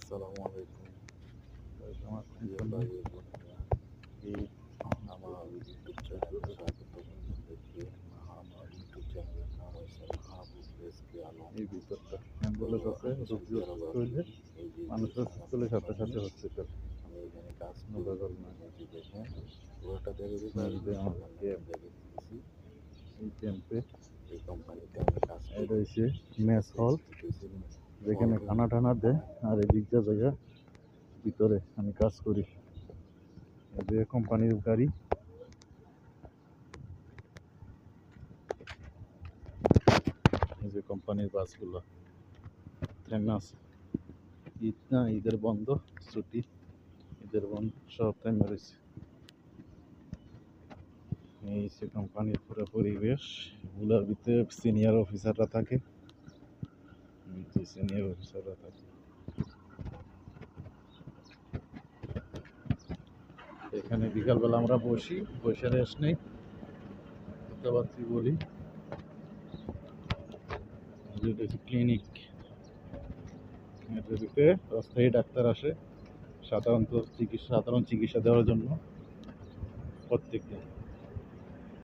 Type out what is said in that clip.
আসসালামু আলাইকুম আমার প্রিয় সম্পূর্ণ ভাই ও বোনেরা, এই আমার ইউটিউব চ্যানেলে স্বাগত আপনাদেরকে। আমার ইউটিউব চ্যানেলের নাম হচ্ছে মাহবুব রেজকি আলম। এই ভিতরটা তো অ্যাম্বুলেন্স আছে, আমি রোগী সৌদি আরব অসুস্থ আছি। হইলে এই যে মানুষ গুলশান অসুস্থ হলে সাথে কোম্পানি, সাথে হসপিটাল আমি এখানে কাজ করি। নবাগর না। এই যে দেখেন, পুরোটা দেখে এই যে পারবেন, আমাদের সামান্য ক্যাম্প, দেখে দিতেছি। এই ক্যাম্পে এই কোম্পানিতে আমি কাজ এটা করি, হচ্ছে ঠিক মেস আছে। হল, এটা হচ্ছে যেখানে বড় খানা টানা দেয়। আর এই দিক জায়গা ভিতরে আমি কাজ করি। এই যে কোম্পানির গাড়ি, এই যে কোম্পানির বাসগুলো থেমে আছে। ঈদ না, ঈদের বন্ধ, ছুটি, ঈদের বন্ধ সব থেমে রয়েছে। এই যে কোম্পানির পুরো পরিবেশ, এগুলোর ভিতরে সিনিয়র অফিসাররা থাকে। সিনিয়র অফিসাররা থাকে এখানে। বিকালবেলা আমরা বসি, বসে রেস্ট নেই, কথাবার্তা বলি। যেটা হচ্ছে ক্লিনিক, এটার ভিতরে অস্থায়ী ডাক্তার আসে সাধারণ চিকিৎসা দেওয়ার জন্য প্রত্যেক দিন।